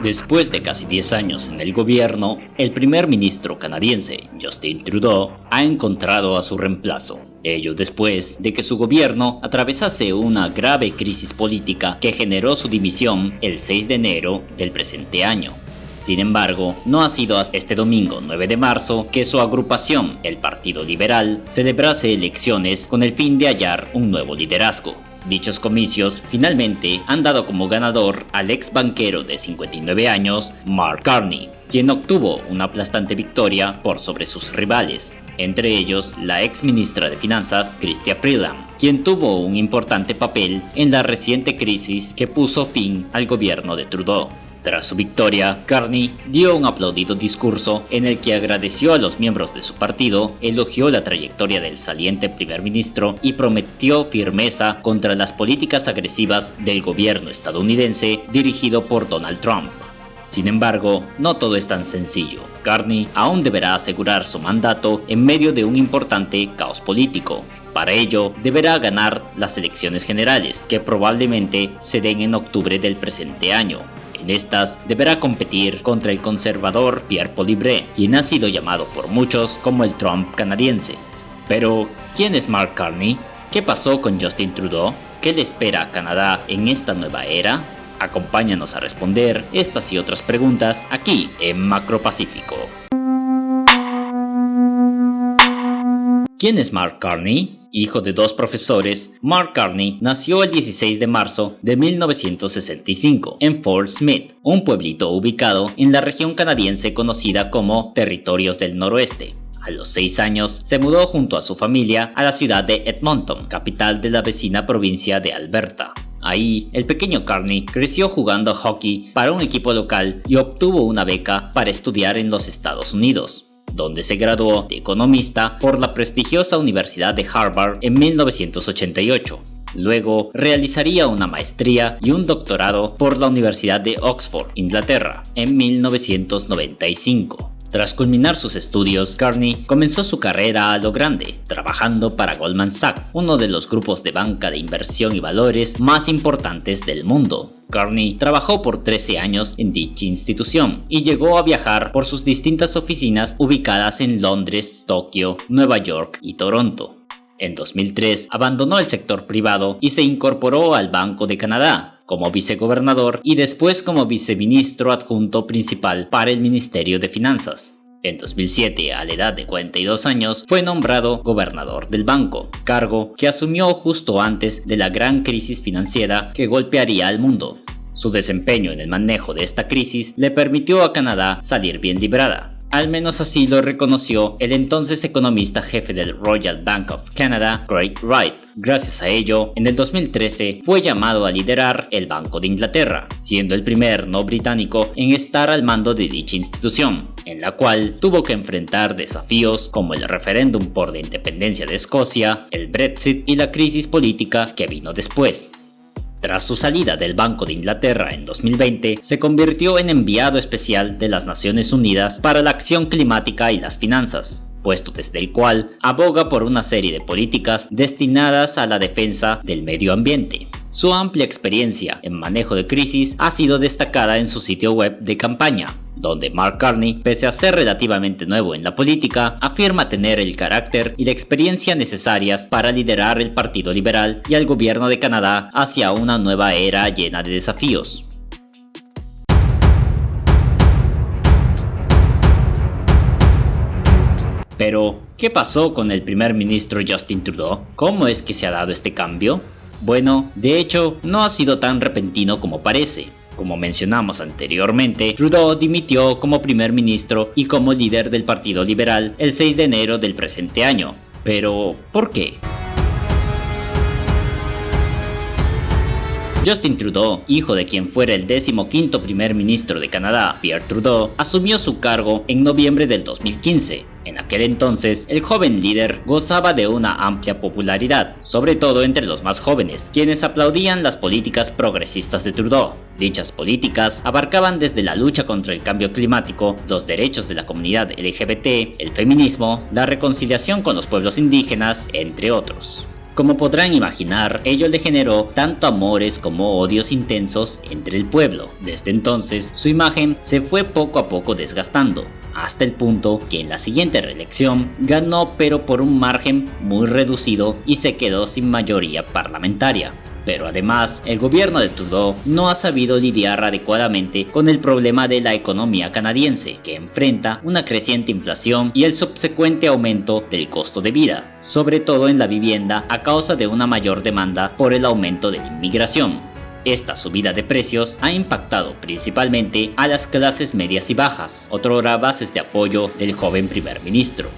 Después de casi 10 años en el gobierno, el primer ministro canadiense, Justin Trudeau, ha encontrado a su reemplazo. Ello después de que su gobierno atravesase una grave crisis política que generó su dimisión el 6 de enero del presente año. Sin embargo, no ha sido hasta este domingo 9 de marzo que su agrupación, el Partido Liberal, celebrase elecciones con el fin de hallar un nuevo liderazgo. Dichos comicios finalmente han dado como ganador al ex banquero de 59 años, Mark Carney, quien obtuvo una aplastante victoria por sobre sus rivales, entre ellos la ex ministra de Finanzas, Chrystia Freeland, quien tuvo un importante papel en la reciente crisis que puso fin al gobierno de Trudeau. Tras su victoria, Carney dio un aplaudido discurso en el que agradeció a los miembros de su partido, elogió la trayectoria del saliente primer ministro y prometió firmeza contra las políticas agresivas del gobierno estadounidense dirigido por Donald Trump. Sin embargo, no todo es tan sencillo. Carney aún deberá asegurar su mandato en medio de un importante caos político. Para ello, deberá ganar las elecciones generales, que probablemente se den en octubre del presente año. En estas, deberá competir contra el conservador Pierre Poilievre, quien ha sido llamado por muchos como el Trump canadiense. Pero, ¿quién es Mark Carney? ¿Qué pasó con Justin Trudeau? ¿Qué le espera a Canadá en esta nueva era? Acompáñanos a responder estas y otras preguntas aquí en Macro Pacífico. ¿Quién es Mark Carney? Hijo de dos profesores, Mark Carney nació el 16 de marzo de 1965 en Fort Smith, un pueblito ubicado en la región canadiense conocida como Territorios del Noroeste. A los 6 años se mudó junto a su familia a la ciudad de Edmonton, capital de la vecina provincia de Alberta. Ahí, el pequeño Carney creció jugando hockey para un equipo local y obtuvo una beca para estudiar en los Estados Unidos, donde se graduó de economista por la prestigiosa Universidad de Harvard en 1988. Luego realizaría una maestría y un doctorado por la Universidad de Oxford, Inglaterra, en 1995. Tras culminar sus estudios, Carney comenzó su carrera a lo grande, trabajando para Goldman Sachs, uno de los grupos de banca de inversión y valores más importantes del mundo. Carney trabajó por 13 años en dicha institución y llegó a viajar por sus distintas oficinas ubicadas en Londres, Tokio, Nueva York y Toronto. En 2003 abandonó el sector privado y se incorporó al Banco de Canadá como vicegobernador y después como viceministro adjunto principal para el Ministerio de Finanzas. En 2007, a la edad de 42 años, fue nombrado gobernador del banco, cargo que asumió justo antes de la gran crisis financiera que golpearía al mundo. Su desempeño en el manejo de esta crisis le permitió a Canadá salir bien librada. Al menos así lo reconoció el entonces economista jefe del Royal Bank of Canada, Craig Wright. Gracias a ello, en el 2013 fue llamado a liderar el Banco de Inglaterra, siendo el primer no británico en estar al mando de dicha institución, en la cual tuvo que enfrentar desafíos como el referéndum por la independencia de Escocia, el Brexit y la crisis política que vino después. Tras su salida del Banco de Inglaterra en 2020, se convirtió en enviado especial de las Naciones Unidas para la Acción Climática y las Finanzas, puesto desde el cual aboga por una serie de políticas destinadas a la defensa del medio ambiente. Su amplia experiencia en manejo de crisis ha sido destacada en su sitio web de campaña, donde Mark Carney, pese a ser relativamente nuevo en la política, afirma tener el carácter y la experiencia necesarias para liderar el Partido Liberal y al gobierno de Canadá hacia una nueva era llena de desafíos. Pero, ¿qué pasó con el primer ministro Justin Trudeau? ¿Cómo es que se ha dado este cambio? Bueno, de hecho, no ha sido tan repentino como parece. Como mencionamos anteriormente, Trudeau dimitió como primer ministro y como líder del Partido Liberal el 6 de enero del presente año. Pero, ¿por qué? Justin Trudeau, hijo de quien fuera el 15º primer ministro de Canadá, Pierre Trudeau, asumió su cargo en noviembre del 2015. En aquel entonces, el joven líder gozaba de una amplia popularidad, sobre todo entre los más jóvenes, quienes aplaudían las políticas progresistas de Trudeau. Dichas políticas abarcaban desde la lucha contra el cambio climático, los derechos de la comunidad LGBT, el feminismo, la reconciliación con los pueblos indígenas, entre otros. Como podrán imaginar, ello le generó tanto amores como odios intensos entre el pueblo. Desde entonces, su imagen se fue poco a poco desgastando, hasta el punto que en la siguiente reelección ganó, pero por un margen muy reducido, y se quedó sin mayoría parlamentaria. Pero además, el gobierno de Trudeau no ha sabido lidiar adecuadamente con el problema de la economía canadiense, que enfrenta una creciente inflación y el subsecuente aumento del costo de vida, sobre todo en la vivienda a causa de una mayor demanda por el aumento de la inmigración. Esta subida de precios ha impactado principalmente a las clases medias y bajas, otrora bases de apoyo del joven primer ministro.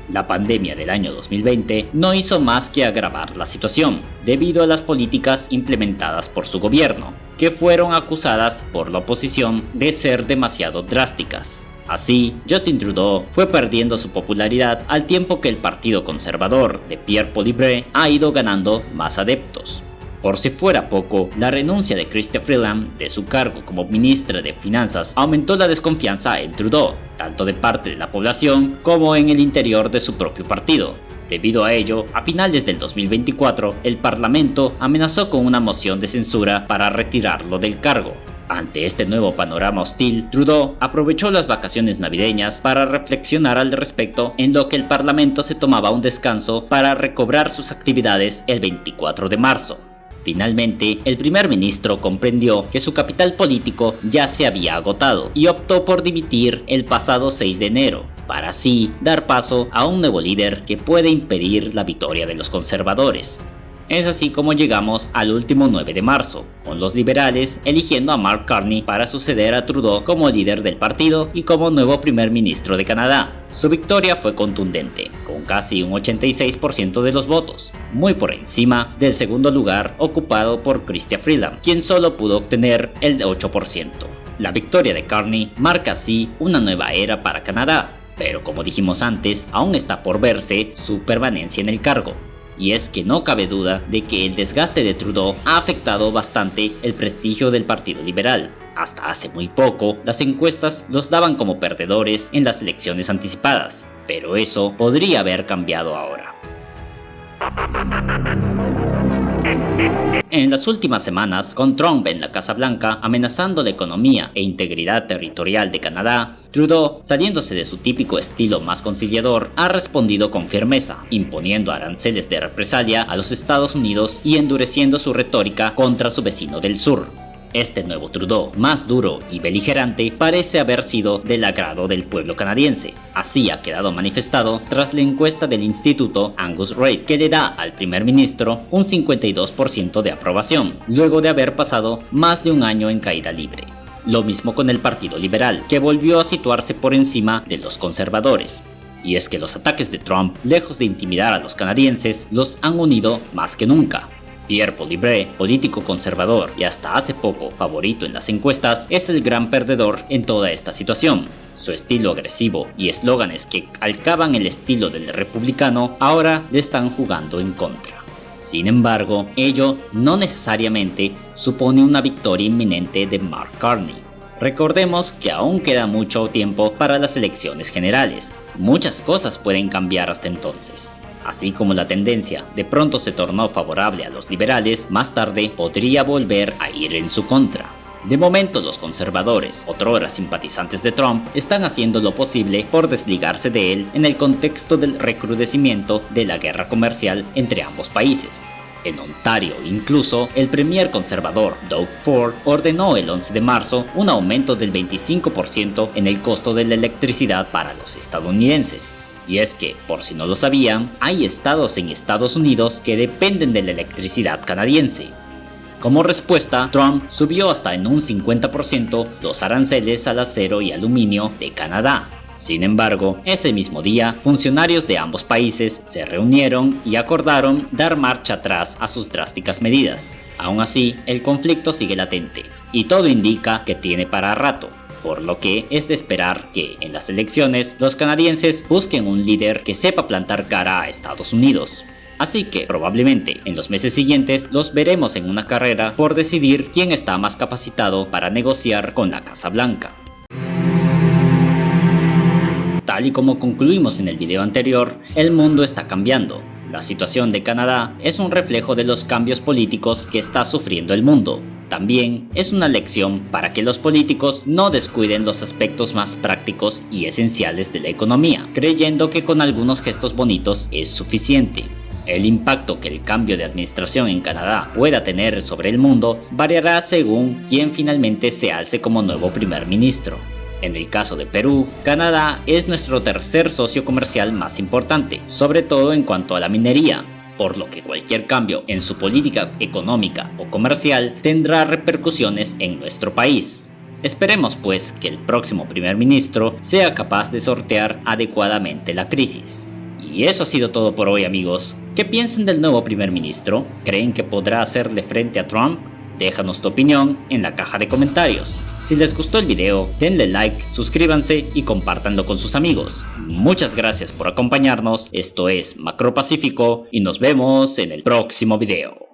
La pandemia del año 2020 no hizo más que agravar la situación, debido a las políticas implementadas por su gobierno, que fueron acusadas por la oposición de ser demasiado drásticas. Así, Justin Trudeau fue perdiendo su popularidad al tiempo que el Partido Conservador de Pierre Poilievre ha ido ganando más adeptos. Por si fuera poco, la renuncia de Chrystia Freeland de su cargo como ministra de Finanzas aumentó la desconfianza en Trudeau, tanto de parte de la población como en el interior de su propio partido. Debido a ello, a finales del 2024, el Parlamento amenazó con una moción de censura para retirarlo del cargo. Ante este nuevo panorama hostil, Trudeau aprovechó las vacaciones navideñas para reflexionar al respecto, en lo que el Parlamento se tomaba un descanso para recobrar sus actividades el 24 de marzo. Finalmente, el primer ministro comprendió que su capital político ya se había agotado y optó por dimitir el pasado 6 de enero, para así dar paso a un nuevo líder que puede impedir la victoria de los conservadores. Es así como llegamos al último 9 de marzo, con los liberales eligiendo a Mark Carney para suceder a Trudeau como líder del partido y como nuevo primer ministro de Canadá. Su victoria fue contundente, con casi un 86% de los votos, muy por encima del segundo lugar ocupado por Chrystia Freeland, quien solo pudo obtener el 8%. La victoria de Carney marca así una nueva era para Canadá, pero como dijimos antes, aún está por verse su permanencia en el cargo. Y es que no cabe duda de que el desgaste de Trudeau ha afectado bastante el prestigio del Partido Liberal. Hasta hace muy poco, las encuestas los daban como perdedores en las elecciones anticipadas, pero eso podría haber cambiado ahora. En las últimas semanas, con Trump en la Casa Blanca amenazando la economía e integridad territorial de Canadá, Trudeau, saliéndose de su típico estilo más conciliador, ha respondido con firmeza, imponiendo aranceles de represalia a los Estados Unidos y endureciendo su retórica contra su vecino del sur. Este nuevo Trudeau, más duro y beligerante, parece haber sido del agrado del pueblo canadiense. Así ha quedado manifestado tras la encuesta del Instituto Angus Reid, que le da al primer ministro un 52% de aprobación, luego de haber pasado más de un año en caída libre. Lo mismo con el Partido Liberal, que volvió a situarse por encima de los conservadores. Y es que los ataques de Trump, lejos de intimidar a los canadienses, los han unido más que nunca. Pierre Poilievre, político conservador y hasta hace poco favorito en las encuestas, es el gran perdedor en toda esta situación. Su estilo agresivo y eslóganes que calcaban el estilo del republicano ahora le están jugando en contra. Sin embargo, ello no necesariamente supone una victoria inminente de Mark Carney. Recordemos que aún queda mucho tiempo para las elecciones generales. Muchas cosas pueden cambiar hasta entonces. Así como la tendencia de pronto se tornó favorable a los liberales, más tarde podría volver a ir en su contra. De momento, los conservadores, otrora simpatizantes de Trump, están haciendo lo posible por desligarse de él en el contexto del recrudecimiento de la guerra comercial entre ambos países. En Ontario, incluso, el premier conservador Doug Ford ordenó el 11 de marzo un aumento del 25% en el costo de la electricidad para los estadounidenses. Y es que, por si no lo sabían, hay estados en Estados Unidos que dependen de la electricidad canadiense. Como respuesta, Trump subió hasta en un 50% los aranceles al acero y aluminio de Canadá. Sin embargo, ese mismo día, funcionarios de ambos países se reunieron y acordaron dar marcha atrás a sus drásticas medidas. Aún así, el conflicto sigue latente, y todo indica que tiene para rato. Por lo que es de esperar que, en las elecciones, los canadienses busquen un líder que sepa plantar cara a Estados Unidos. Así que, probablemente, en los meses siguientes los veremos en una carrera por decidir quién está más capacitado para negociar con la Casa Blanca. Tal y como concluimos en el video anterior, el mundo está cambiando. La situación de Canadá es un reflejo de los cambios políticos que está sufriendo el mundo. También es una lección para que los políticos no descuiden los aspectos más prácticos y esenciales de la economía, creyendo que con algunos gestos bonitos es suficiente. El impacto que el cambio de administración en Canadá pueda tener sobre el mundo variará según quién finalmente se alce como nuevo primer ministro. En el caso de Perú, Canadá es nuestro tercer socio comercial más importante, sobre todo en cuanto a la minería, por lo que cualquier cambio en su política económica o comercial tendrá repercusiones en nuestro país. Esperemos pues que el próximo primer ministro sea capaz de sortear adecuadamente la crisis. Y eso ha sido todo por hoy, amigos. ¿Qué piensan del nuevo primer ministro? ¿Creen que podrá hacerle frente a Trump? Déjanos tu opinión en la caja de comentarios. Si les gustó el video, denle like, suscríbanse y compártanlo con sus amigos. Muchas gracias por acompañarnos, esto es Macro Pacífico y nos vemos en el próximo video.